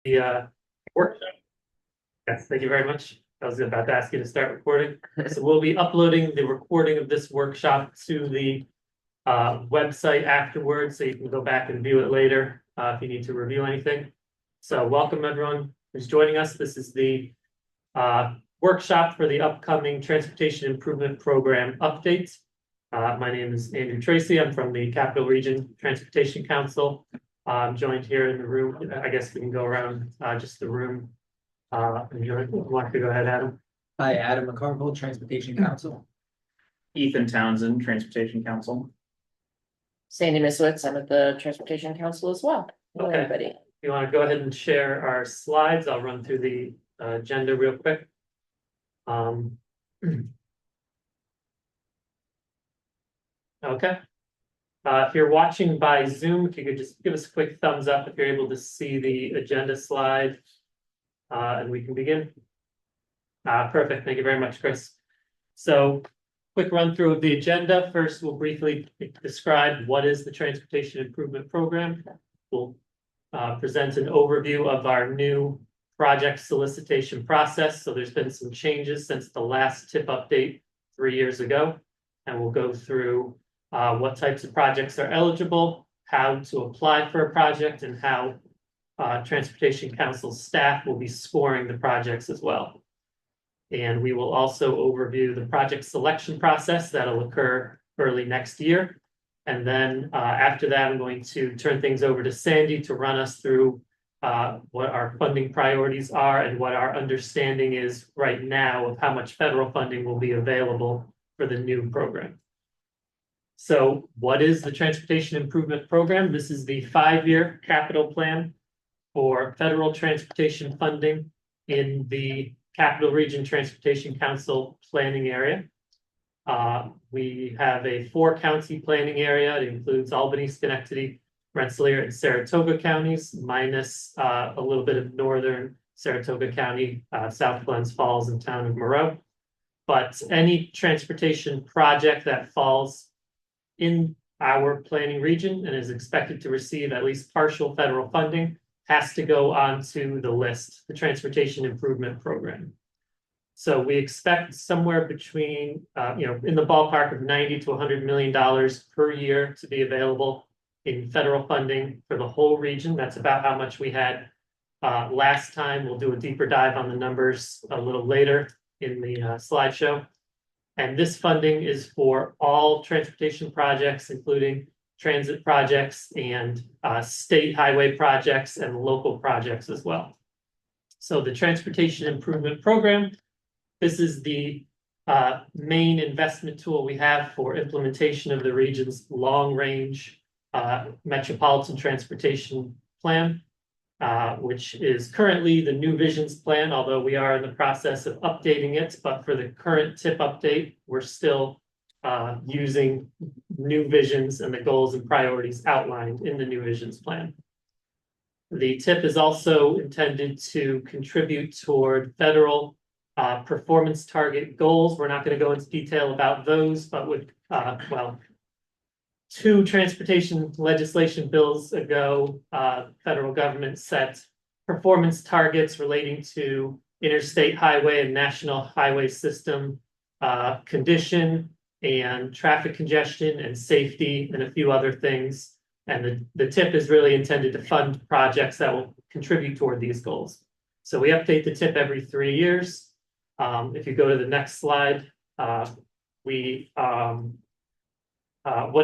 the workshop. Yes, thank you very much. I was about to ask you to start recording. So we'll be uploading the recording of this workshop to the website afterwards, so you can go back and view it later if you need to review anything. So welcome everyone who's joining us. This is the workshop for the upcoming Transportation Improvement Program update. My name is Andrew Tracy. I'm from the Capital Region Transportation Council. I'm joined here in the room. I guess we can go around just the room. And you want to go ahead, Adam? Hi, Adam McCarville, Transportation Council. Ethan Townsend, Transportation Council. Sandy Miswitz, I'm at the Transportation Council as well. Hello, Okay. everybody. You want to go ahead and share our slides? I'll run through the agenda real quick. Okay. If you're watching by Zoom, if you could just give us a quick thumbs up if you're able to see the agenda slide, and we can begin. Perfect. Thank you very much, Chris. So, quick run through of the agenda. First, we'll briefly describe what is the Transportation Improvement Program. We'll present an overview of our new project solicitation process. So there's been some changes since the last TIP update 3 years ago. And we'll go through what types of projects are eligible, how to apply for a project, and how Transportation Council staff will be scoring the projects as well. And we will also overview the project selection process that'll occur early next year. And then after that, I'm going to turn things over to Sandy to run us through what our funding priorities are and what our understanding is right now of how much federal funding will be available for the new program. So what is the Transportation Improvement Program? This is the 5-year capital plan for federal transportation funding in the Capital Region Transportation Council planning area. We have a 4-county planning area. It includes Albany, Schenectady, Rensselaer, and Saratoga counties, minus a little bit of northern Saratoga County, South Glens Falls, and town of Moreau. But any transportation project that falls in our planning region and is expected to receive at least partial federal funding has to go onto the list, the Transportation Improvement Program. So we expect somewhere between, in the ballpark of $90 to $100 million per year to be available in federal funding for the whole region. That's about how much we had last time. We'll do a deeper dive on the numbers a little later in the slideshow. And this funding is for all transportation projects, including transit projects and state highway projects and local projects as well. So the Transportation Improvement Program, this is the main investment tool we have for implementation of the region's long-range metropolitan transportation plan, which is currently the New Visions plan, although we are in the process of updating it. But for the current TIP update, we're still using New Visions and the goals and priorities outlined in the New Visions plan. The TIP is also intended to contribute toward federal performance target goals. We're not going to go into detail about those, but with, 2 transportation legislation bills ago, federal government set performance targets relating to interstate highway and national highway system condition and traffic congestion and safety and a few other things. And the TIP is really intended to fund projects that will contribute toward these goals. So we update the TIP every 3 years. If you go to the next slide, what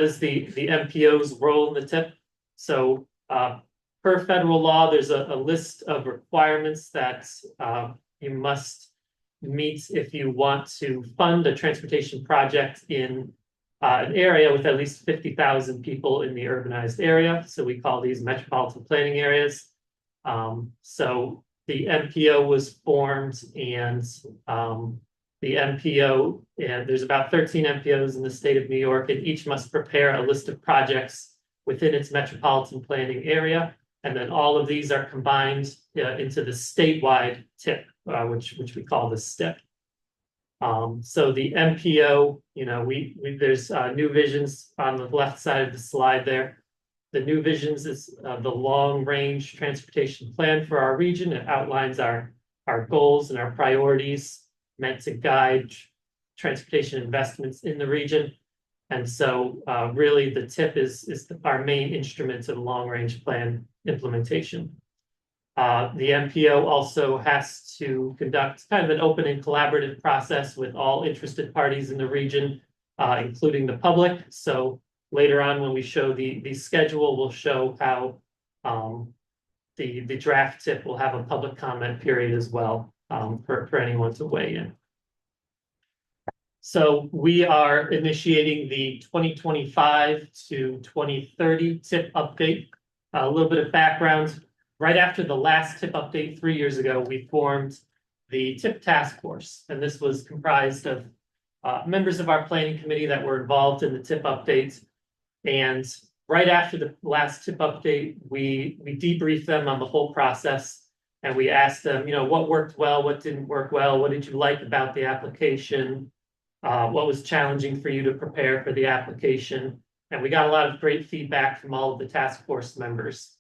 is the MPO's role in the TIP? So per federal law, there's a list of requirements that you must meet if you want to fund a transportation project in an area with at least 50,000 people in the urbanized area. So we call these metropolitan planning areas. So the MPO was formed, and the MPO, and there's about 13 MPOs in the state of New York, and each must prepare a list of projects within its metropolitan planning area. And then all of these are combined into the statewide TIP, which we call the STIP. So the MPO, there's New Visions on the left side of the slide there. The new visions is the long-range transportation plan for our region. It outlines our goals and our priorities meant to guide transportation investments in the region. And so really the TIP is our main instrument of long-range plan implementation. The MPO also has to conduct kind of an open and collaborative process with all interested parties in the region, including the public. So later on, when we show the schedule, we'll show how the draft TIP will have a public comment period as well, for anyone to weigh in. So we are initiating the 2025 to 2030 TIP update. A little bit of background. Right after the last TIP update 3 years ago, we formed the TIP task force, and this was comprised of members of our planning committee that were involved in the TIP updates. And right after the last TIP update, we debriefed them on the whole process, and we asked them, what worked well, what didn't work well, what did you like about the application, what was challenging for you to prepare for the application. And we got a lot of great feedback from all of the task force members.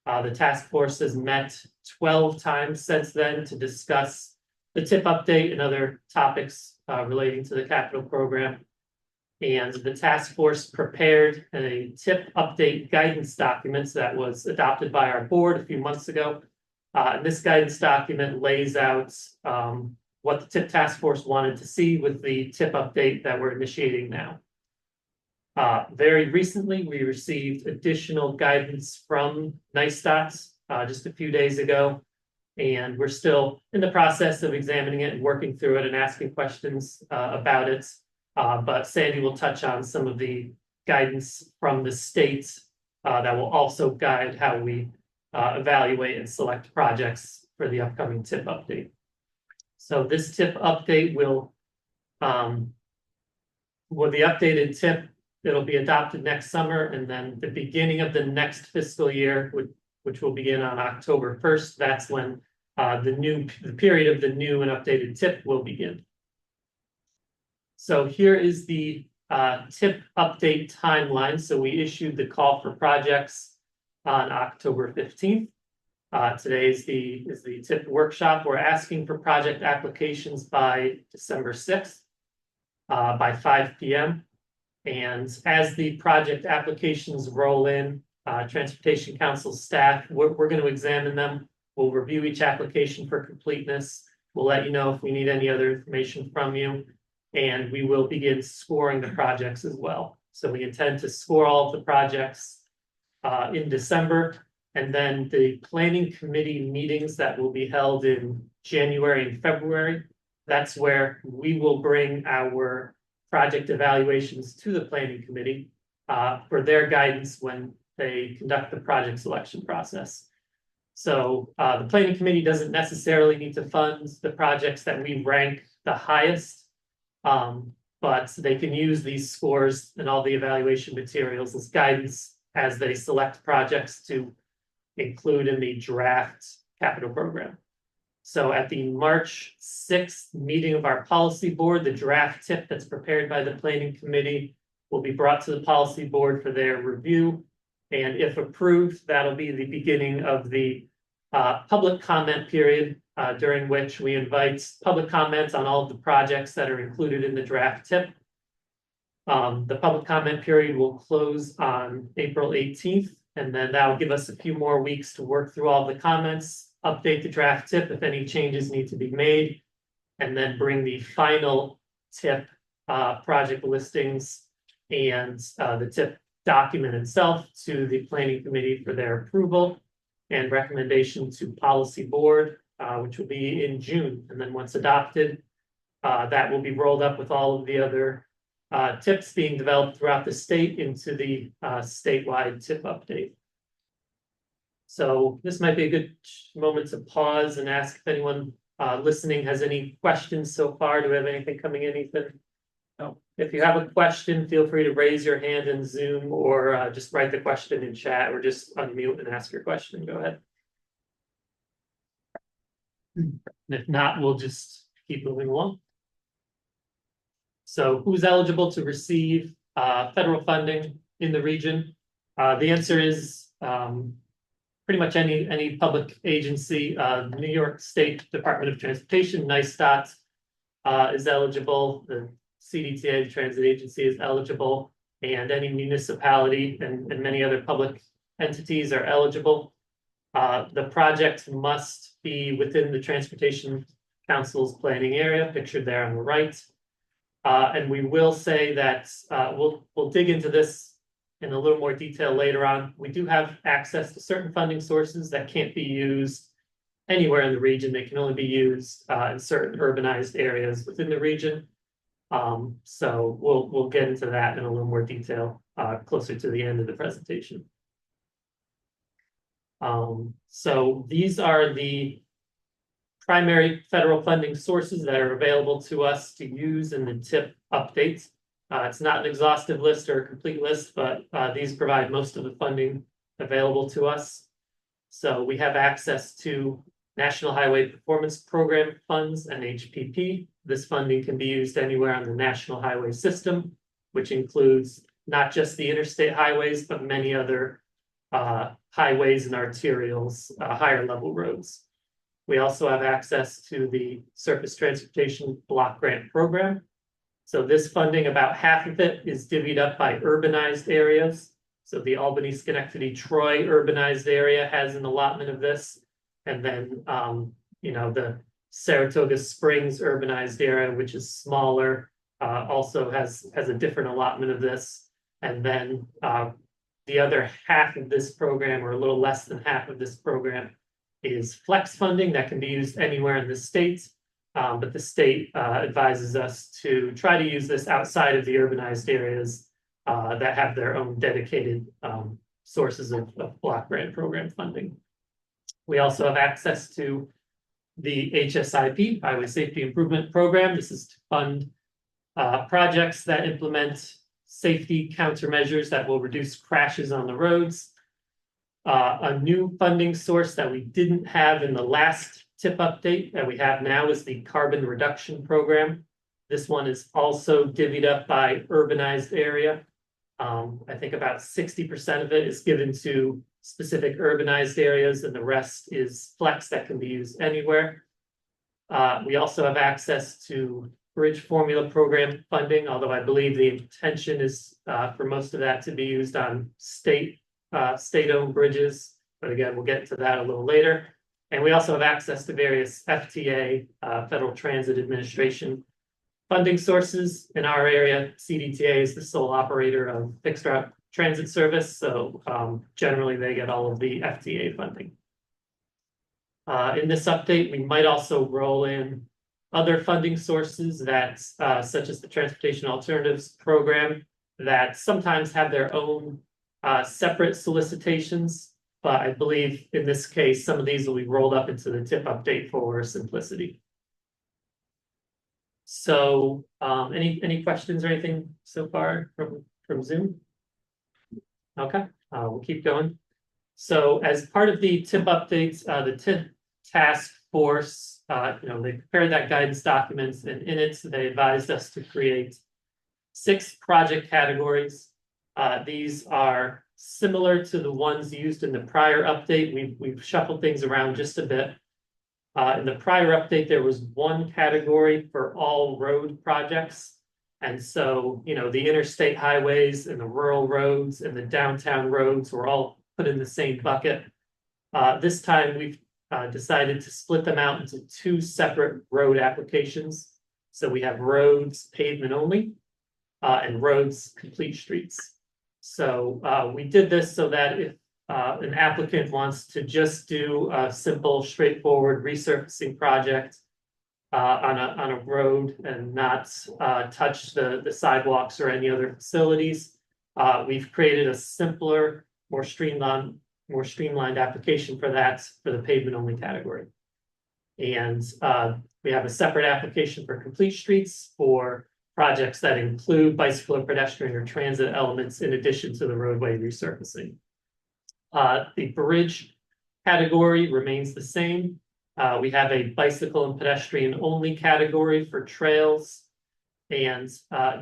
The task force has met 12 times since then to discuss the TIP update and other topics relating to the capital program. And the task force prepared a TIP update guidance document that was adopted by our board a few months ago. This guidance document lays out what the TIP task force wanted to see with the TIP update that we're initiating now. Very recently, we received additional guidance from NISTOT just a few days ago, and we're still in the process of examining it and working through it and asking questions about it. But Sandy will touch on some of the guidance from the state that will also guide how we evaluate and select projects for the upcoming TIP update. So this TIP update will the updated TIP, it'll be adopted next summer, and then the beginning of the next fiscal year, which will begin on October 1st, that's when the period of the new and updated TIP will begin. So here is the TIP update timeline. So we issued the call for projects on October 15th. Today is the TIP workshop. We're asking for project applications by December 6th by 5 p.m. And as the project applications roll in, Transportation Council staff, we're going to examine them. We'll review each application for completeness. We'll let you know if we need any other information from you. And we will begin scoring the projects as well. So we intend to score all of the projects in December. And then the planning committee meetings that will be held in January and February, that's where we will bring our project evaluations to the planning committee for their guidance when they conduct the project selection process. So the planning committee doesn't necessarily need to fund the projects that we rank the highest, but they can use these scores and all the evaluation materials as guidance as they select projects to include in the draft capital program. So at the March 6th meeting of our policy board, the draft TIP that's prepared by the planning committee will be brought to the policy board for their review. And if approved, that'll be the beginning of the public comment period, during which we invite public comments on all of the projects that are included in the draft TIP. The public comment period will close on April 18th, and then that will give us a few more weeks to work through all the comments, update the draft TIP if any changes need to be made, and then bring the final TIP project listings and the TIP document itself to the planning committee for their approval and recommendation to policy board, which will be in June. And then once adopted, that will be rolled up with all of the other TIPs being developed throughout the state into the statewide TIP update. So this might be a good moment to pause and ask if anyone listening has any questions so far. Do we have anything coming in, Ethan? No. If you have a question, feel free to raise your hand in Zoom or just write the question in chat or just unmute and ask your question. Go ahead. And if not, we'll just keep moving along. So who's eligible to receive federal funding in the region? The answer is, pretty much any public agency, New York State Department of Transportation, NISTOT, is eligible, the CDTA, the transit agency, is eligible, and any municipality and many other public entities are eligible. The project must be within the Transportation Council's planning area, pictured there on the right. And we will say that, we'll dig into this in a little more detail later on. We do have access to certain funding sources that can't be used anywhere in the region. They can only be used in certain urbanized areas within the region. So we'll get into that in a little more detail closer to the end of the presentation. So these are the primary federal funding sources that are available to us to use in the TIP updates. It's not an exhaustive list or a complete list, but these provide most of the funding available to us. So we have access to National Highway Performance Program funds and HPP. This funding can be used anywhere on the national highway system, which includes not just the interstate highways, but many other highways and arterials, higher level roads. We also have access to the Surface Transportation Block Grant Program. So this funding, about half of it is divvied up by urbanized areas. So the Albany, Schenectady, Troy urbanized area has an allotment of this. And then, the Saratoga Springs urbanized area, which is smaller, also has a different allotment of this. And then the other half of this program, or a little less than half of this program, is flex funding that can be used anywhere in the state. But the state advises us to try to use this outside of the urbanized areas that have their own dedicated sources of block grant program funding. We also have access to the HSIP, Highway Safety Improvement Program. This is to fund projects that implement safety countermeasures that will reduce crashes on the roads. A new funding source that we didn't have in the last TIP update that we have now is the Carbon Reduction Program. This one is also divvied up by urbanized area. I think about 60% of it is given to specific urbanized areas, and the rest is flex that can be used anywhere. We also have access to Bridge Formula Program funding, although I believe the intention is for most of that to be used on state-owned bridges. But again, we'll get to that a little later. And we also have access to various FTA, Federal Transit Administration funding sources. In our area, CDTA is the sole operator of fixed route transit service. So generally they get all of the FTA funding. In this update, we might also roll in other funding sources that, such as the Transportation Alternatives Program, that sometimes have their own separate solicitations. But I believe in this case, some of these will be rolled up into the TIP update for simplicity. So any questions or anything so far from Zoom? Okay, we'll keep going. So as part of the TIP updates, the TIP task force, they prepared that guidance documents, and in it, they advised us to create 6 project categories. These are similar to the ones used in the prior update. We've shuffled things around just a bit. In the prior update, there was one category for all road projects. And so, the interstate highways and the rural roads and the downtown roads were all put in the same bucket. This time we've decided to split them out into 2 separate road applications. So we have roads pavement only and roads complete streets. So we did this so that if an applicant wants to just do a simple, straightforward resurfacing project on a road and not touch the sidewalks or any other facilities, we've created a simpler, more streamlined application for that, for the pavement only category. And we have a separate application for complete streets for projects that include bicycle or pedestrian or transit elements in addition to the roadway resurfacing. The bridge category remains the same. We have a bicycle and pedestrian only category for trails. And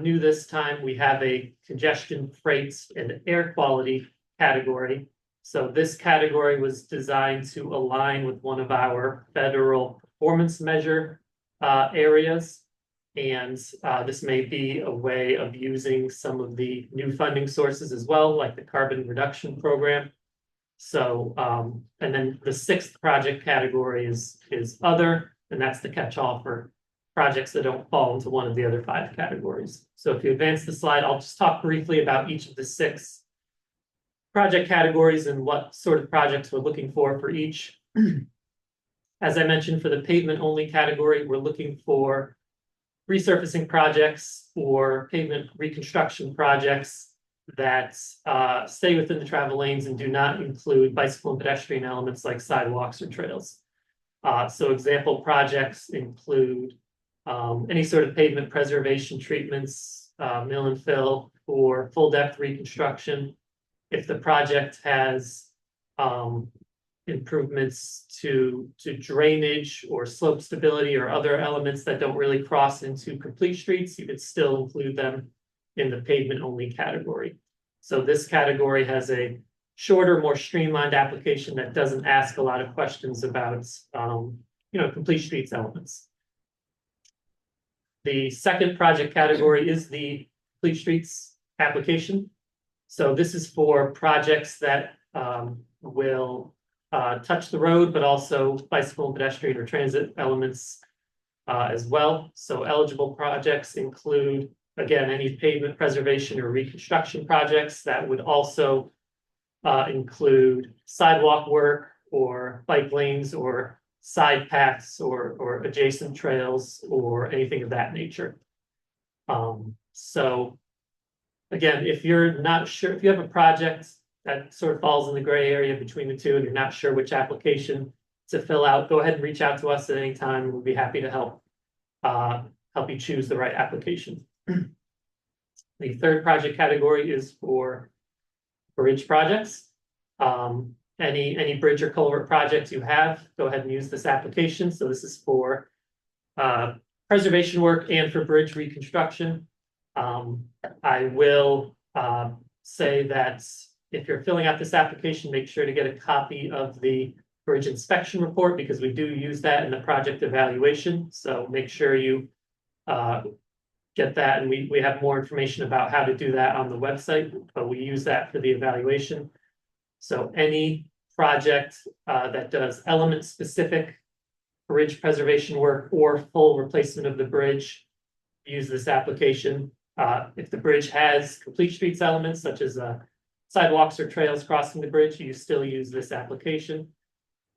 new this time, we have a congestion, freight, and air quality category. So this category was designed to align with one of our federal performance measure areas. And this may be a way of using some of the new funding sources as well, like the carbon reduction program. So, and then the sixth project category is other, and that's the catch-all for projects that don't fall into one of the other five categories. So if you advance the slide, I'll just talk briefly about each of the six project categories and what sort of projects we're looking for each. As I mentioned, for the pavement only category, we're looking for resurfacing projects or pavement reconstruction projects that stay within the travel lanes and do not include bicycle and pedestrian elements like sidewalks or trails. So example projects include any sort of pavement preservation treatments, mill and fill, or full depth reconstruction. If the project has improvements to drainage or slope stability or other elements that don't really cross into complete streets, you could still include them in the pavement only category. So this category has a shorter, more streamlined application that doesn't ask a lot of questions about complete streets elements. The second project category is the complete streets application. So this is for projects that will touch the road, but also bicycle and pedestrian or transit elements as well. So eligible projects include, again, any pavement preservation or reconstruction projects that would also include sidewalk work or bike lanes or side paths or adjacent trails or anything of that nature. So again, if you're not sure, if you have a project that sort of falls in the gray area between the two and you're not sure which application to fill out, go ahead and reach out to us at any time. We'll be happy to help you choose the right application. The third project category is for bridge projects. Any bridge or culvert projects you have, go ahead and use this application. So this is for preservation work and for bridge reconstruction. I will say that if you're filling out this application, make sure to get a copy of the bridge inspection report because we do use that in the project evaluation. So make sure you get that, and we have more information about how to do that on the website, but we use that for the evaluation. So any project that does element-specific bridge preservation work or full replacement of the bridge, use this application. If the bridge has complete streets elements such as sidewalks or trails crossing the bridge, you still use this application.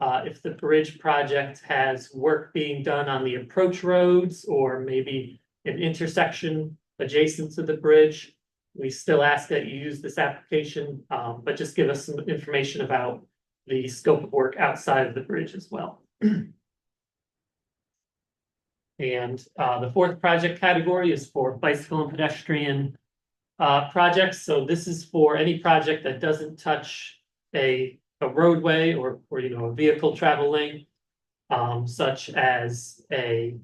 If the bridge project has work being done on the approach roads or maybe an intersection adjacent to the bridge, we still ask that you use this application, but just give us some information about the scope of work outside of the bridge as well. And the fourth project category is for bicycle and pedestrian projects. So this is for any project that doesn't touch a roadway or a vehicle travel lane, such as a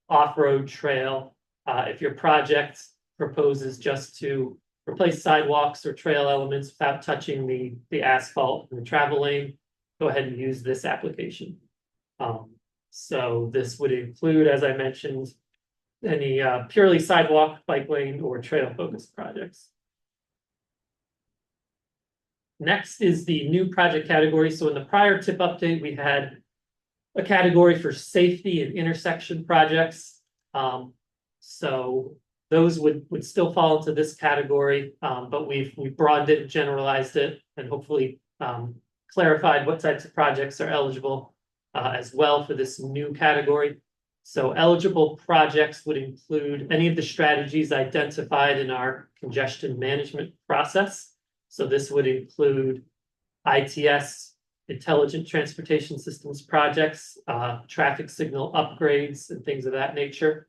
off-road trail. If your project proposes just to replace sidewalks or trail elements without touching the asphalt in the travel lane, go ahead and use this application. So this would include, as I mentioned, any purely sidewalk, bike lane, or trail focused projects. Next is the new project category. So in the prior tip update, we had a category for safety and intersection projects. So those would still fall into this category, but we've broadened it, generalized it, and hopefully clarified what types of projects are eligible as well for this new category. So eligible projects would include any of the strategies identified in our congestion management process. So this would include ITS, intelligent transportation systems projects, traffic signal upgrades, and things of that nature.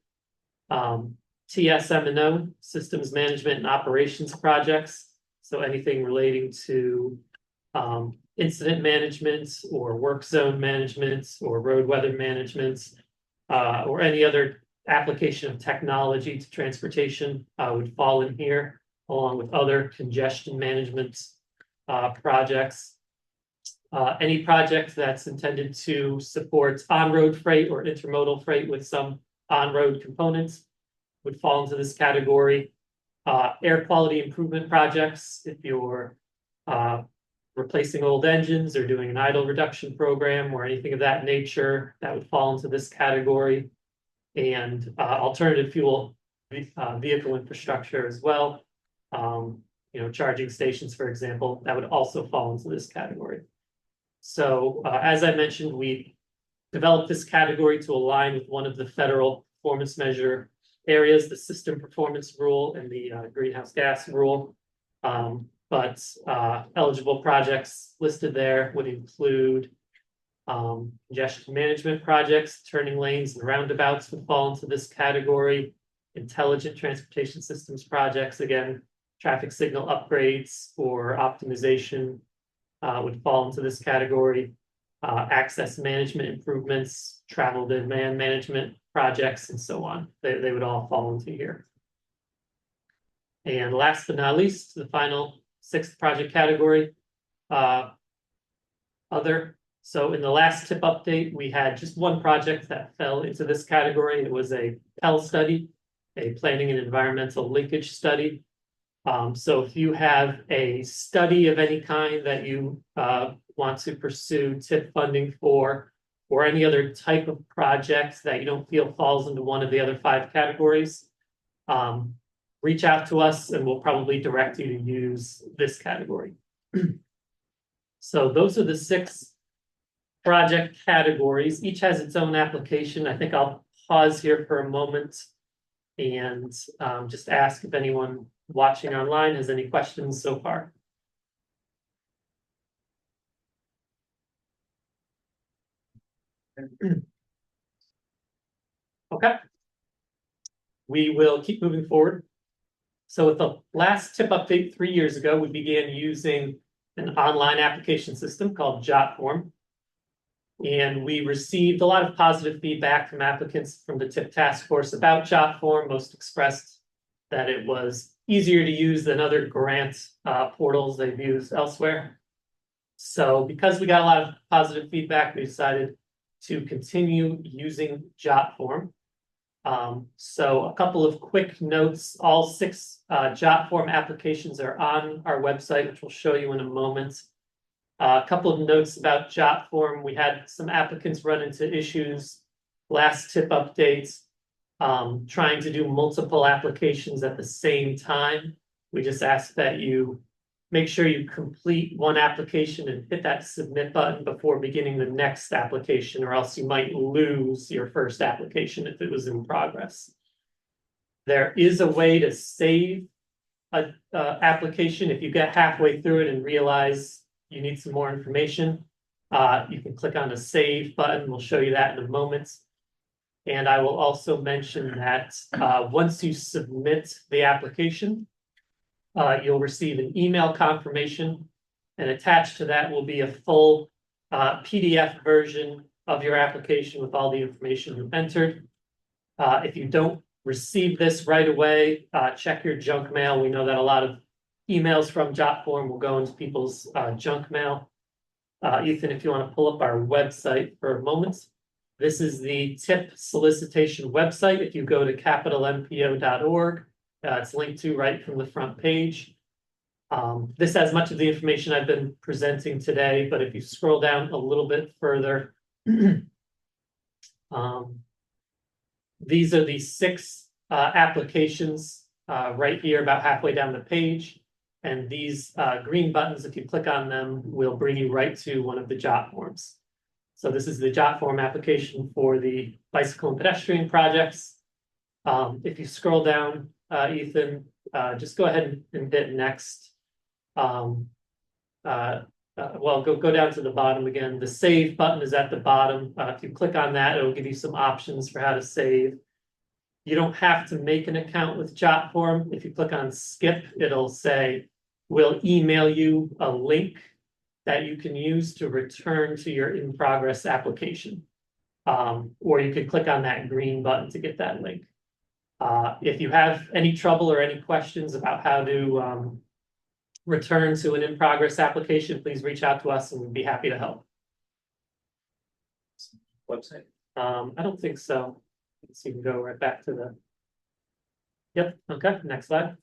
TSM&O, systems management and operations projects. So anything relating to incident management or work zone management or road weather management, or any other application of technology to transportation would fall in here, along with other congestion management projects. Any project that's intended to support on-road freight or intermodal freight with some on-road components would fall into this category. Air quality improvement projects, if you're replacing old engines or doing an idle reduction program or anything of that nature, that would fall into this category. And alternative fuel vehicle infrastructure as well. Charging stations, for example, that would also fall into this category. So as I mentioned, we developed this category to align with one of the federal performance measure areas, the system performance rule and the greenhouse gas rule. But eligible projects listed there would include congestion management projects, turning lanes and roundabouts would fall into this category. Intelligent transportation systems projects, again, traffic signal upgrades or optimization would fall into this category. Access management improvements, travel demand management projects, and so on. They would all fall into here. And last but not least, the final sixth project category, other. So in the last TIP update, we had just one project that fell into this category. It was a PEL study, a planning and environmental linkage study. So if you have a study of any kind that you want to pursue TIP funding for, or any other type of project that you don't feel falls into one of the other 5 categories, reach out to us and we'll probably direct you to use this category. So those are the 6 project categories. Each has its own application. I think I'll pause here for a moment and just ask if anyone watching online has any questions so far. Okay. We will keep moving forward. So with the last TIP update 3 years ago, we began using an online application system called JotForm. And we received a lot of positive feedback from applicants from the TIP task force about JotForm. Most expressed that it was easier to use than other grant portals they've used elsewhere. So because we got a lot of positive feedback, we decided to continue using JotForm. So a couple of quick notes. All 6 JotForm applications are on our website, which we'll show you in a moment. A couple of notes about JotForm. We had some applicants run into issues last TIP updates, trying to do multiple applications at the same time. We just ask that you make sure you complete one application and hit that submit button before beginning the next application, or else you might lose your first application if it was in progress. There is a way to save an application. If you get halfway through it and realize you need some more information, you can click on the save button. We'll show you that in a moment. And I will also mention that once you submit the application, you'll receive an email confirmation, and attached to that will be a full PDF version of your application with all the information you entered. If you don't receive this right away, check your junk mail. We know that a lot of emails from JotForm will go into people's junk mail. Ethan, if you want to pull up our website for a moment. This is the TIP Solicitation website. If you go to capitalmpo.org, it's linked to right from the front page. This has much of the information I've been presenting today, but if you scroll down a little bit further, these are the 6 applications right here, about halfway down the page. And these green buttons, if you click on them, will bring you right to one of the JotForms. So this is the JotForm application for the bicycle and pedestrian projects. If you scroll down, Ethan, just go ahead and hit next. Well, go down to the bottom again. The save button is at the bottom. If you click on that, it'll give you some options for how to save. You don't have to make an account with JotForm. If you click on skip, it'll say, we'll email you a link that you can use to return to your in-progress application. Or you could click on that green button to get that link. If you have any trouble or any questions about how to return to an in-progress application, please reach out to us and we'd be happy to help. Website. I don't think so. So you can go right back to the. Yep, okay, next slide.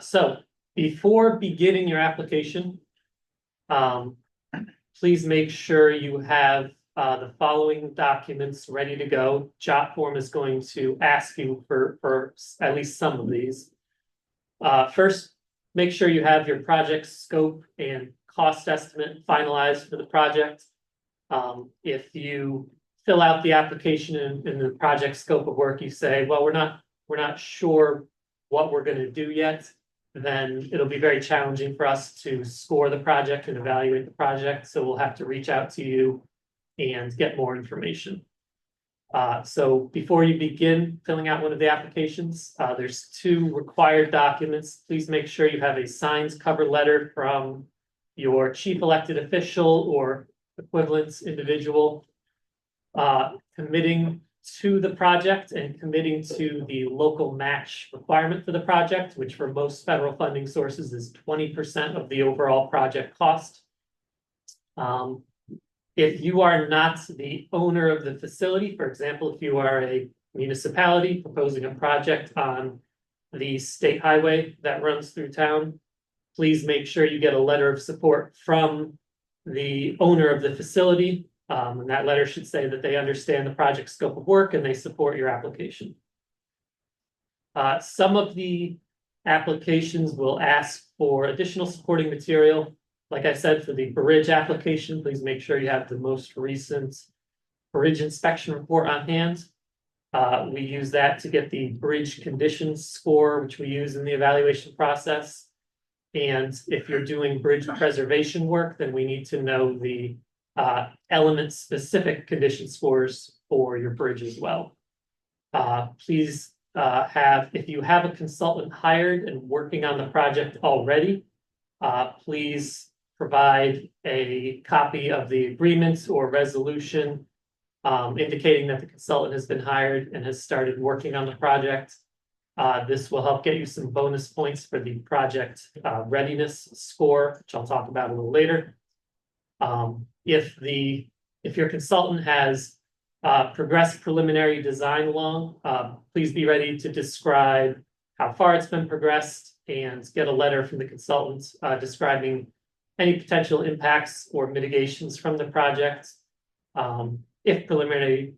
So before beginning your application, please make sure you have the following documents ready to go. Jot form is going to ask you for at least some of these. First, make sure you have your project scope and cost estimate finalized for the project. If you fill out the application in the project scope of work, you say, well, we're not sure what we're going to do yet, then it'll be very challenging for us to score the project and evaluate the project. So we'll have to reach out to you and get more information. So before you begin filling out one of the applications, there's 2 required documents. Please make sure you have a signed cover letter from your chief elected official or equivalent individual committing to the project and committing to the local match requirement for the project, which for most federal funding sources is 20% of the overall project cost. If you are not the owner of the facility, for example, if you are a municipality proposing a project on the state highway that runs through town, please make sure you get a letter of support from the owner of the facility. And that letter should say that they understand the project scope of work and they support your application. Some of the applications will ask for additional supporting material. Like I said, for the bridge application, please make sure you have the most recent bridge inspection report on hand. We use that to get the bridge conditions score, which we use in the evaluation process. And if you're doing bridge preservation work, then we need to know the element specific condition scores for your bridge as well. Please if you have a consultant hired and working on the project already, please provide a copy of the agreement or resolution indicating that the consultant has been hired and has started working on the project. This will help get you some bonus points for the project readiness score, which I'll talk about a little later. If your consultant has progressed preliminary design along, please be ready to describe how far it's been progressed and get a letter from the consultant describing any potential impacts or mitigations from the project. If preliminary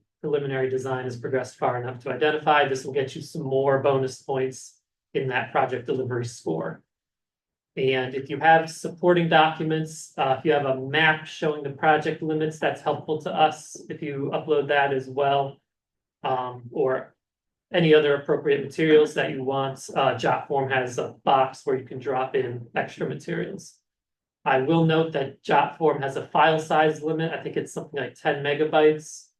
design has progressed far enough to identify, this will get you some more bonus points in that project delivery score. And if you have supporting documents, if you have a map showing the project limits, that's helpful to us if you upload that as well. Or any other appropriate materials that you want. Jot form has a box where you can drop in extra materials. I will note that Jot form has a file size limit. I think it's something like 10 megabytes.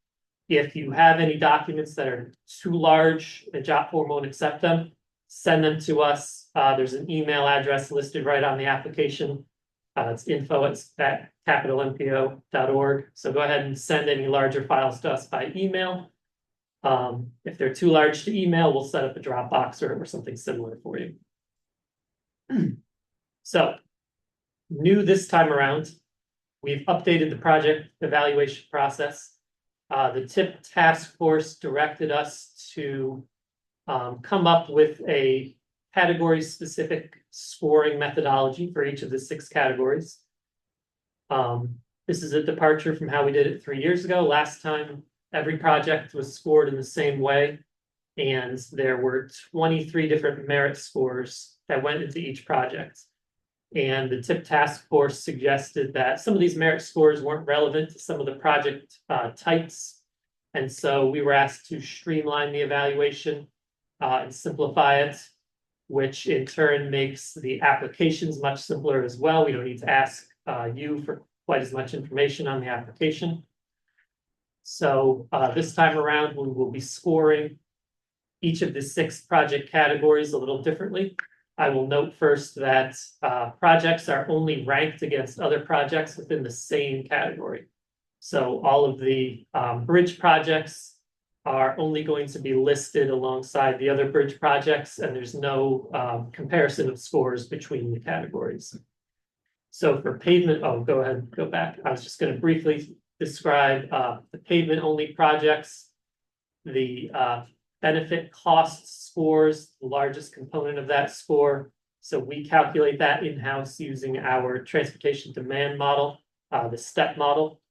If you have any documents that are too large, the Jot form won't accept them. Send them to us. There's an email address listed right on the application. It's info@capitalmpo.org. So go ahead and send any larger files to us by email. If they're too large to email, we'll set up a Dropbox or something similar for you. So, new this time around, we've updated the project evaluation process. The TIP task force directed us to come up with a category-specific scoring methodology for each of the 6 categories. This is a departure from how we did it 3 years ago. Last time, every project was scored in the same way, and there were 23 different merit scores that went into each project. And the TIP task force suggested that some of these merit scores weren't relevant to some of the project types. And so we were asked to streamline the evaluation and simplify it, which in turn makes the applications much simpler as well. We don't need to ask you for quite as much information on the application. So this time around, we will be scoring each of the 6 project categories a little differently. I will note first that projects are only ranked against other projects within the same category. So all of the bridge projects are only going to be listed alongside the other bridge projects, and there's no comparison of scores between the categories. So for pavement, oh, go ahead, go back. I was just gonna briefly describe the pavement only projects. The benefit cost scores, the largest component of that score. So we calculate that in-house using our transportation demand model, the STEP model.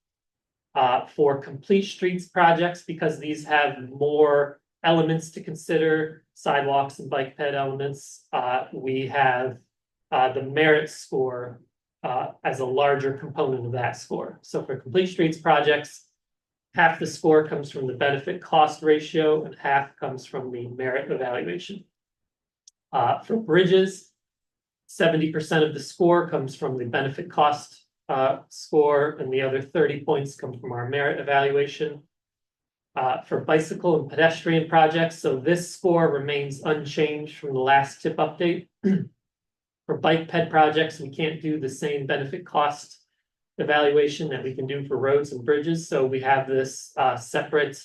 For complete streets projects, because these have more elements to consider, sidewalks and bike ped elements, we have the merit score as a larger component of that score. So for complete streets projects, half the score comes from the benefit cost ratio and half comes from the merit evaluation. For bridges, 70% of the score comes from the benefit cost score, and the other 30 points come from our merit evaluation. For bicycle and pedestrian projects, so this score remains unchanged from the last TIP update. For bike ped projects, we can't do the same benefit cost evaluation that we can do for roads and bridges, so we have this separate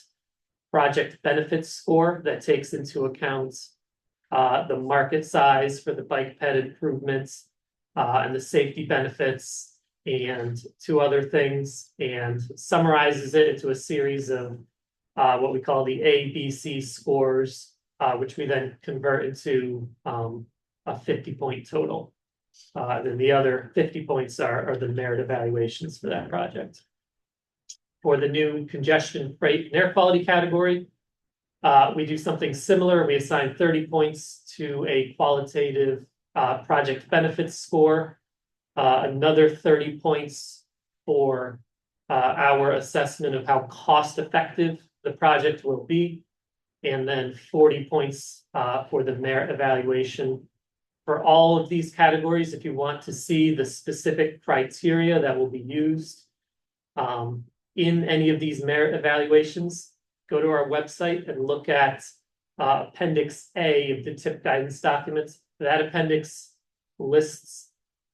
project benefits score that takes into account the market size for the bike ped improvements and the safety benefits and two other things, and summarizes it into a series of what we call the A, B, C scores, which we then convert into a 50-point total. Then the other 50 points are the merit evaluations for that project. For the new congestion, freight, and air quality category, we do something similar. We assign 30 points to a qualitative project benefits score. Another 30 points for our assessment of how cost effective the project will be. And then 40 points for the merit evaluation. For all of these categories, if you want to see the specific criteria that will be used in any of these merit evaluations, go to our website and look at Appendix A of the TIP guidance documents. That appendix lists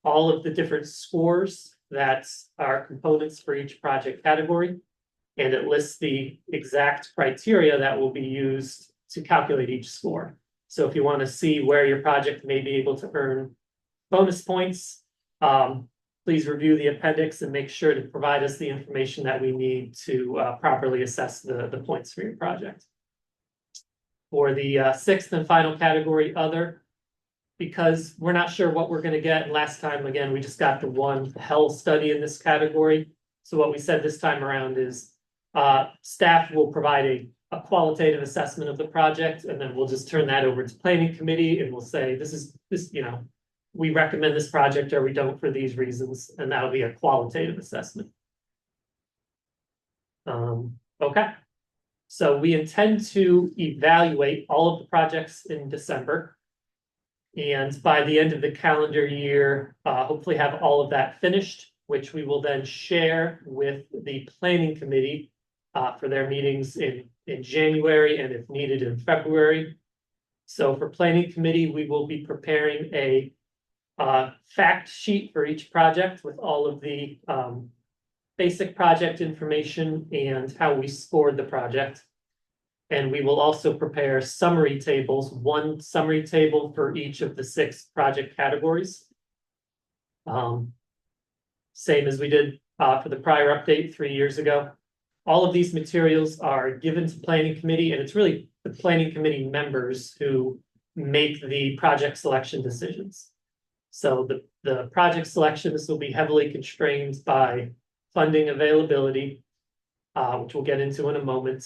all of the different scores that are components for each project category. And it lists the exact criteria that will be used to calculate each score. So if you want to see where your project may be able to earn bonus points, please review the appendix and make sure to provide us the information that we need to properly assess the points for your project. For the sixth and final category, other, because we're not sure what we're going to get. And last time, again, we just got the one Hell study in this category. So what we said this time around is staff will provide a qualitative assessment of the project, and then we'll just turn that over to planning committee and we'll say, this, you know, we recommend this project or we don't for these reasons, and that'll be a qualitative assessment. Okay. So we intend to evaluate all of the projects in December. And by the end of the calendar year, hopefully have all of that finished, which we will then share with the planning committee for their meetings in January and if needed in February. So for planning committee, we will be preparing a fact sheet for each project with all of the basic project information and how we scored the project. And we will also prepare summary tables, one summary table for each of the 6 project categories. Same as we did for the prior update 3 years ago. All of these materials are given to planning committee, and it's really the planning committee members who make the project selection decisions. So the project selections will be heavily constrained by funding availability, which we'll get into in a moment.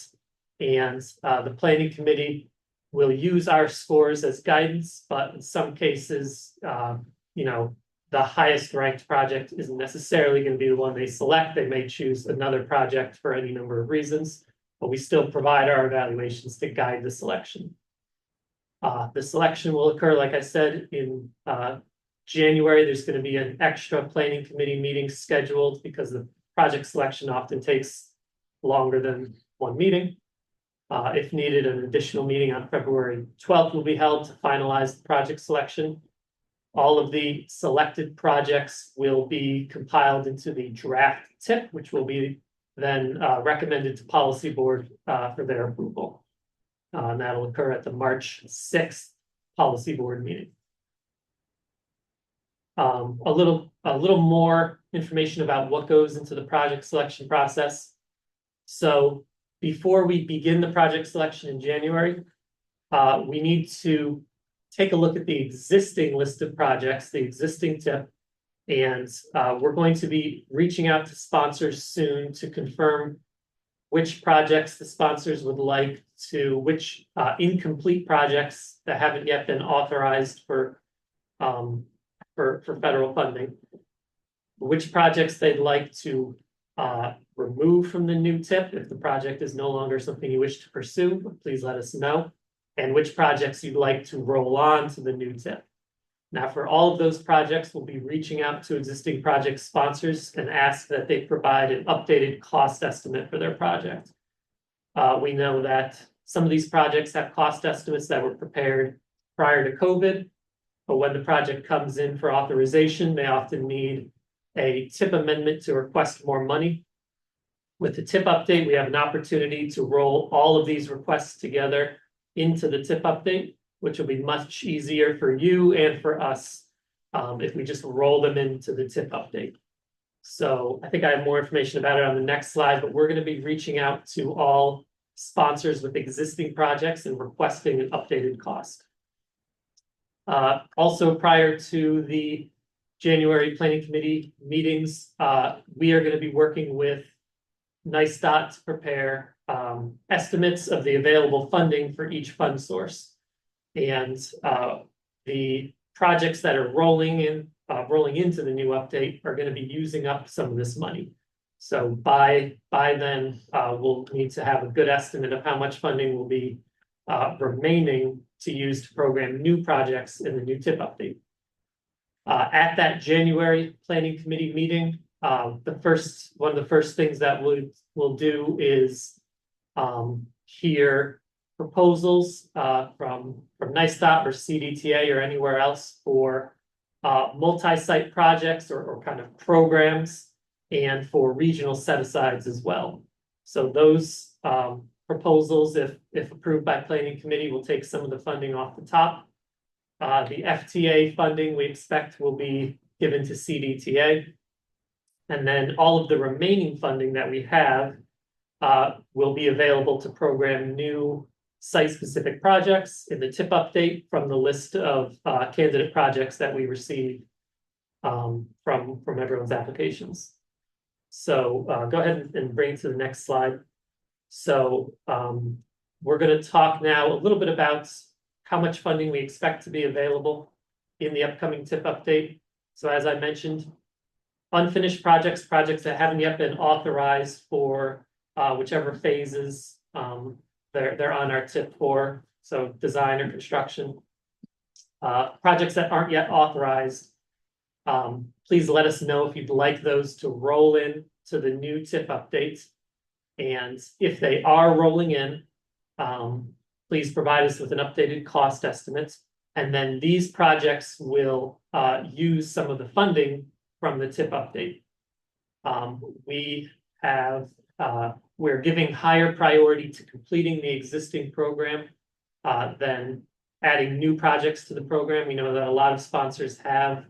And the planning committee will use our scores as guidance, but in some cases, you know, the highest ranked project isn't necessarily going to be the one they select. They may choose another project for any number of reasons, but we still provide our evaluations to guide the selection. The selection will occur, like I said, in January. There's going to be an extra planning committee meeting scheduled because the project selection often takes longer than one meeting. If needed, an additional meeting on February 12th will be held to finalize the project selection. All of the selected projects will be compiled into the draft TIP, which will be then recommended to policy board for their approval. And that'll occur at the March 6th policy board meeting. A little more information about what goes into the project selection process. So before we begin the project selection in January, we need to take a look at the existing list of projects, the existing TIP. And we're going to be reaching out to sponsors soon to confirm which projects the sponsors would like to, which incomplete projects that haven't yet been authorized for federal funding, which projects they'd like to remove from the new TIP. If the project is no longer something you wish to pursue, please let us know. And which projects you'd like to roll on to the new TIP. Now, for all of those projects, we'll be reaching out to existing project sponsors and ask that they provide an updated cost estimate for their project. We know that some of these projects have cost estimates that were prepared prior to COVID, but when the project comes in for authorization, they often need a TIP amendment to request more money. With the TIP update, we have an opportunity to roll all of these requests together into the TIP update, which will be much easier for you and for us if we just roll them into the TIP update. So I think I have more information about it on the next slide, but we're going to be reaching out to all sponsors with existing projects and requesting an updated cost. Also, prior to the January Planning Committee meetings, we are going to be working with NICE to prepare estimates of the available funding for each fund source. And the projects that are rolling into the new update are going to be using up some of this money. So by then, we'll need to have a good estimate of how much funding will be remaining to use to program new projects in the new TIP update. At that January Planning Committee meeting, one of the first things that we'll do is hear proposals from NICE or CDTA or anywhere else for multi-site projects or kind of programs, and for regional set-asides as well. So those proposals, if approved by Planning Committee, will take some of the funding off the top. The FTA funding we expect will be given to CDTA. And then all of the remaining funding that we have will be available to program new site-specific projects in the TIP update from the list of candidate projects that we receive from everyone's applications. So go ahead and bring it to the next slide. So we're going to talk now a little bit about how much funding we expect to be available in the upcoming TIP update. So as I mentioned, unfinished projects that haven't yet been authorized for whichever phases they're on our TIP for, so design or construction. Projects that aren't yet authorized, please let us know if you'd like those to roll in to the new TIP update. And if they are rolling in, please provide us with an updated cost estimate. And then these projects will use some of the funding from the TIP update. We're giving higher priority to completing the existing program than adding new projects to the program. We know that a lot of sponsors have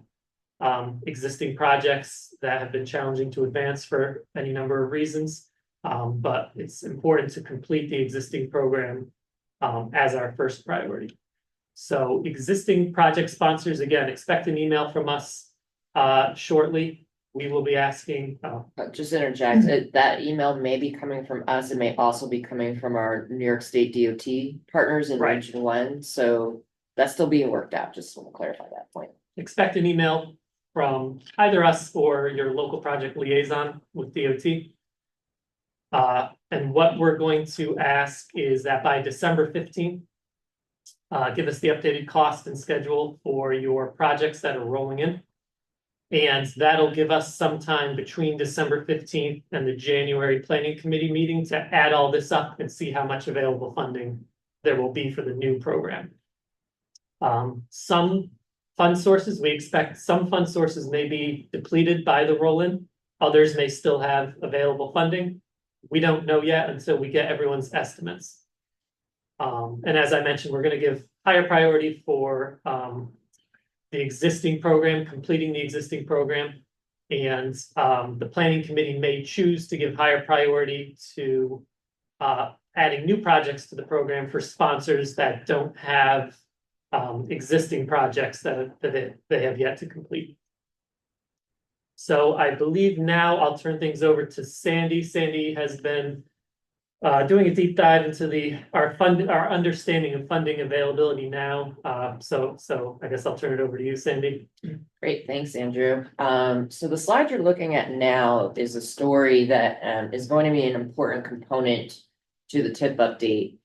existing projects that have been challenging to advance for any number of reasons. But it's important to complete the existing program as our first priority. So existing project sponsors, again, expect an email from us shortly. We will be asking. Just interject, that email may be coming from us. It may also be coming from our New York State DOT partners in Right. Region 1. So that's still being worked out. Just want to clarify that point. Expect an email from either us or your local project liaison with DOT. And what we're going to ask is that by December 15th, give us the updated cost and schedule for your projects that are rolling in. And that'll give us some time between December 15th and the January Planning Committee meeting to add all this up and see how much available funding there will be for the new program. Some fund sources, we expect some fund sources may be depleted by the roll-in. Others may still have available funding. we don't know yet until we get everyone's estimates. And as I mentioned, we're gonna give higher priority for, the existing program, completing the existing program. And, the planning committee may choose to give higher priority to, adding new projects to the program for sponsors that don't have, existing projects that they have yet to complete. So I believe now I'll turn things over to Sandy. Sandy has been doing a deep dive into our understanding of funding availability now. So I guess I'll turn it over to you, Sandy. Great, thanks, Andrew. So the slide you're looking at now is a story that is going to be an important component to the TIP update.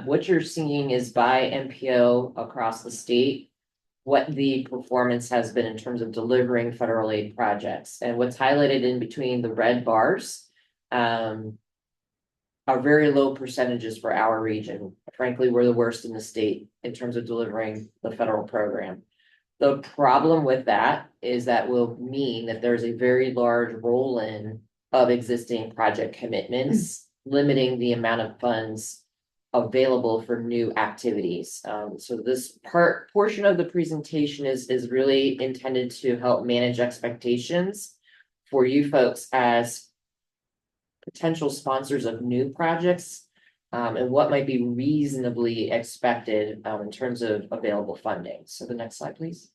What you're seeing is by MPO across the state, what the performance has been in terms of delivering federal aid projects. And what's highlighted in between the red bars are very low percentages for our region. Frankly, we're the worst in the state in terms of delivering the federal program. The problem with that is that will mean that there's a very large roll-in of existing project commitments, limiting the amount of funds available for new activities. So this portion of the presentation is really intended to help manage expectations for you folks as potential sponsors of new projects, and what might be reasonably expected in terms of available funding. So the next slide, please.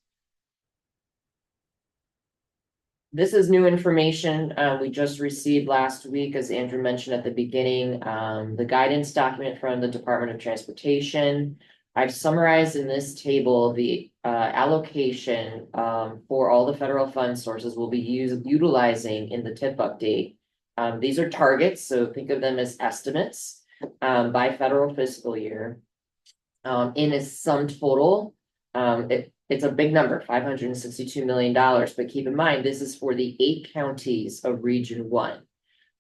This is new information we just received last week, as Andrew mentioned at the beginning, the guidance document from the Department of Transportation. I've summarized in this table the allocation for all the federal fund sources we'll be utilizing in the TIP update. These are targets, so think of them as estimates by federal fiscal year. In a sum total, it's a big number, $562 million, but keep in mind, this is for the 8 counties of Region 1.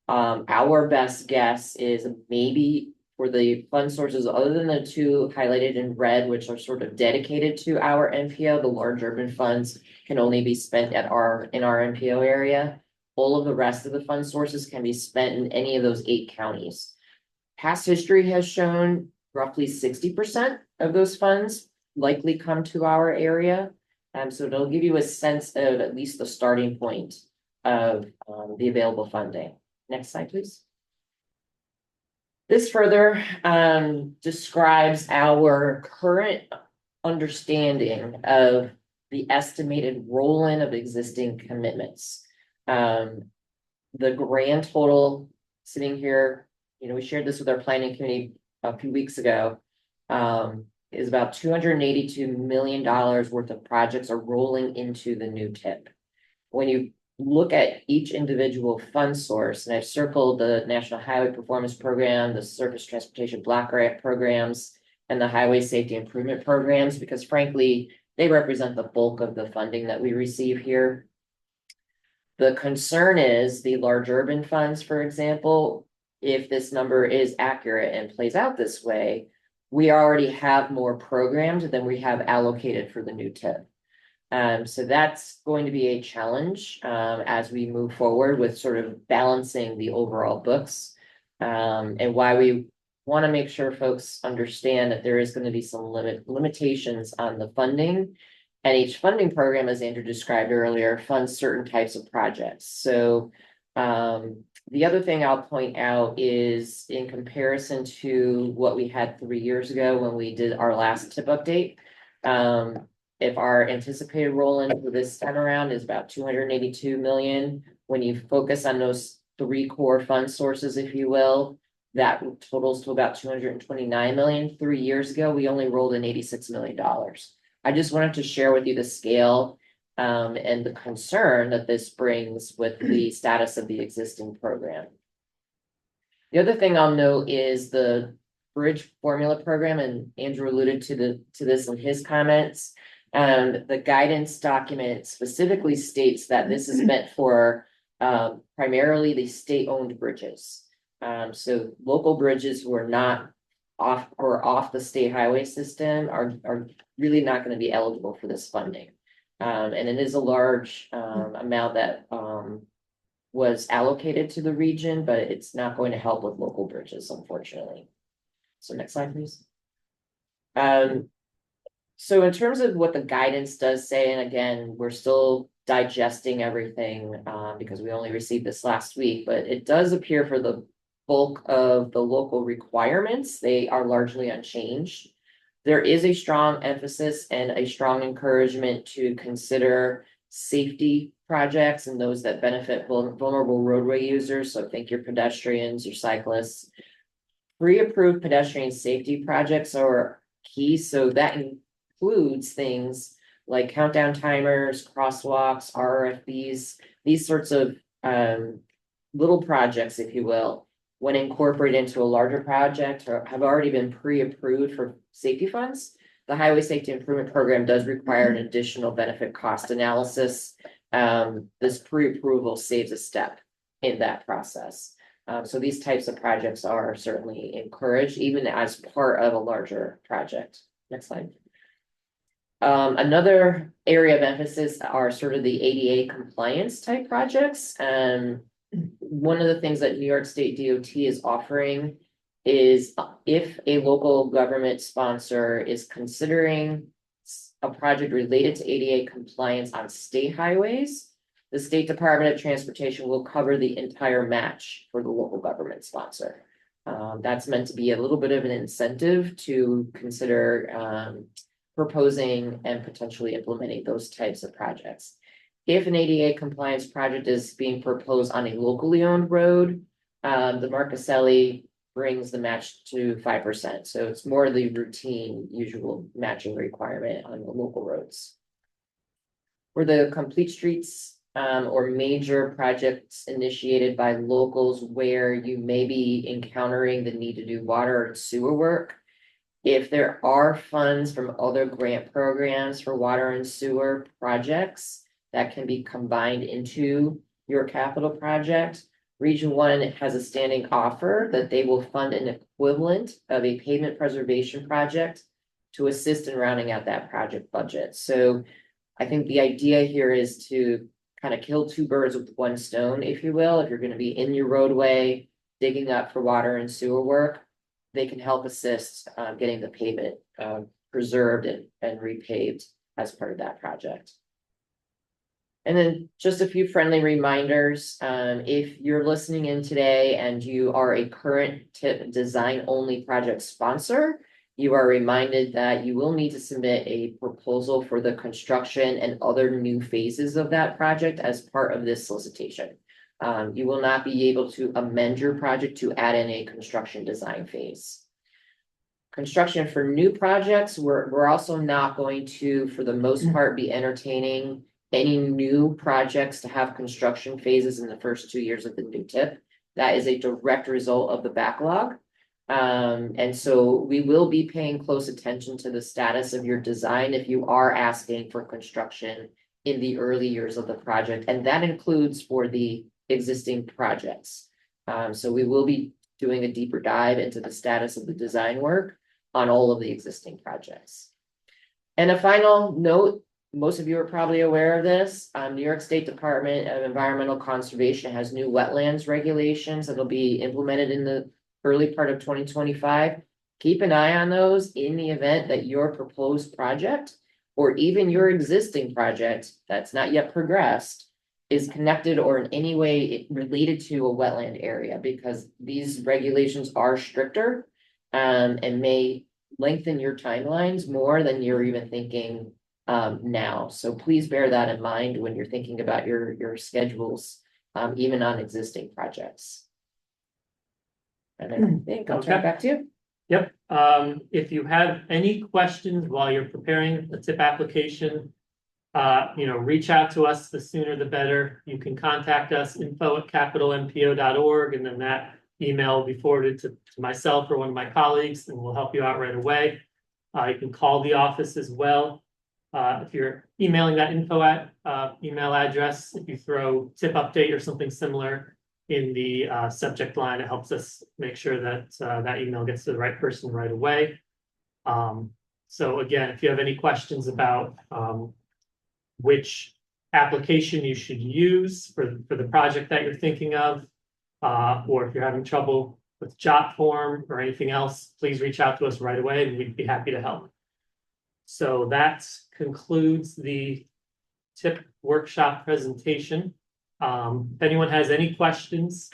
Our best guess is maybe for the fund sources, other than the 2 highlighted in red, which are sort of dedicated to our MPO, the large urban funds can only be spent in our MPO area. All of the rest of the fund sources can be spent in any of those 8 counties. Past history has shown roughly 60% of those funds likely come to our area. So it'll give you a sense of at least the starting point of the available funding. Next slide, please. This further describes our current understanding of the estimated roll-in of existing commitments. The grand total sitting here, we shared this with our planning committee a few weeks ago, is about $282 million worth of projects are rolling into the new TIP. When you look at each individual fund source, and I've circled the National Highway Performance Program, the Surface Transportation Block Grant programs, and the Highway Safety Improvement programs, because frankly, they represent the bulk of the funding that we receive here. The concern is the large urban funds, for example, if this number is accurate and plays out this way, we already have more programs than we have allocated for the new TIP. So that's going to be a challenge as we move forward with sort of balancing the overall books, and why we want to make sure folks understand that there is going to be some limitations on the funding. And each funding program, as Andrew described earlier, funds certain types of projects. So the other thing I'll point out is in comparison to what we had 3 years ago when we did our last TIP update, if our anticipated roll-in for this time around is about 282 million, when you focus on those 3 core fund sources, if you will, that totals to about 229 million. 3 years ago, we only rolled in $86 million. I just wanted to share with you the scale and the concern that this brings with the status of the existing program. The other thing I'll note is the bridge formula program, and Andrew alluded to this in his comments. The guidance document specifically states that this is meant for primarily the state-owned bridges. So local bridges who are not off the state highway system are really not going to be eligible for this funding. And it is a large amount that was allocated to the region, but it's not going to help with local bridges, unfortunately. So next slide, please. So in terms of what the guidance does say, and again, we're still digesting everything, because we only received this last week, but it does appear for the bulk of the local requirements, they are largely unchanged. There is a strong emphasis and a strong encouragement to consider safety projects and those that benefit vulnerable roadway users. So think your pedestrians, your cyclists. Pre-approved pedestrian safety projects are key, so that includes things like countdown timers, crosswalks, RFBs, these sorts of little projects, if you will, when incorporated into a larger project or have already been pre-approved for safety funds. The Highway Safety Improvement Program does require an additional benefit cost analysis. This pre-approval saves a step in that process. So these types of projects are certainly encouraged, even as part of a larger project. Next slide. Another area of emphasis are sort of the ADA compliance type projects. One of the things that New York State DOT is offering is if a local government sponsor is considering a project related to ADA compliance on state highways, the State Department of Transportation will cover the entire match for the local government sponsor. That's meant to be a little bit of an incentive to consider proposing and potentially implementing those types of projects. If an ADA compliance project is being proposed on a locally owned road, the Marcaselli brings the match to 5%. So it's more the routine, usual matching requirement on the local roads. For the complete streets or major projects initiated by locals where you may be encountering the need to do water and sewer work, if there are funds from other grant programs for water and sewer projects that can be combined into your capital project, Region 1 has a standing offer that they will fund an equivalent of a pavement preservation project to assist in rounding out that project budget. So I think the idea here is to kind of kill two birds with one stone, if you will. If you're going to be in your roadway digging up for water and sewer work, they can help assist getting the pavement preserved and repaved as part of that project. And then just a few friendly reminders. If you're listening in today and you are a current TIP design only project sponsor, you are reminded that you will need to submit a proposal for the construction and other new phases of that project as part of this solicitation. You will not be able to amend your project to add in a construction design phase. Construction for new projects, we're also not going to, for the most part, be entertaining any new projects to have construction phases in the first 2 years of the new TIP. That is a direct result of the backlog. And so we will be paying close attention to the status of your design if you are asking for construction in the early years of the project, and that includes for the existing projects. So we will be doing a deeper dive into the status of the design work on all of the existing projects. And a final note, most of you are probably aware of this. New York State Department of Environmental Conservation has new wetlands regulations that'll be implemented in the early part of 2025. Keep an eye on those in the event that your proposed project or even your existing project that's not yet progressed is connected or in any way related to a wetland area, because these regulations are stricter and may lengthen your timelines more than you're even thinking now. So please bear that in mind when you're thinking about your schedules, even on existing projects. And I think I'll turn it back to you. Yep. If you have any questions while you're preparing the TIP application, reach out to us. The sooner the better. You can contact us, info@capitalmpo.org, and then that email will be forwarded to myself or one of my colleagues, and we'll help you out right away. You can call the office as well. If you're emailing that info email address, if you throw TIP update or something similar in the subject line, it helps us make sure that that email gets to the right person right away. So again, if you have any questions about which application you should use for the project that you're thinking of. Or if you're having trouble with jot form or anything else, please reach out to us right away and we'd be happy to help. So that concludes the TIP workshop presentation. If anyone has any questions,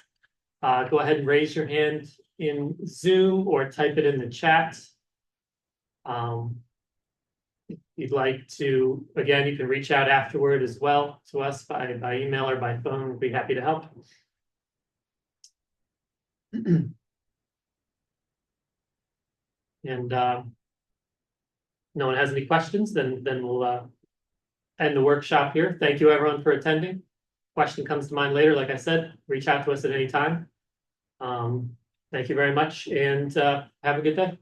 go ahead and raise your hand in Zoom or type it in the chat. If you'd like to, again, you can reach out afterward as well to us by email or by phone. We'd be happy to help. And no one has any questions, then we'll end the workshop here. Thank you everyone for attending. Question comes to mind later, like I said, reach out to us at any time. Thank you very much and have a good day.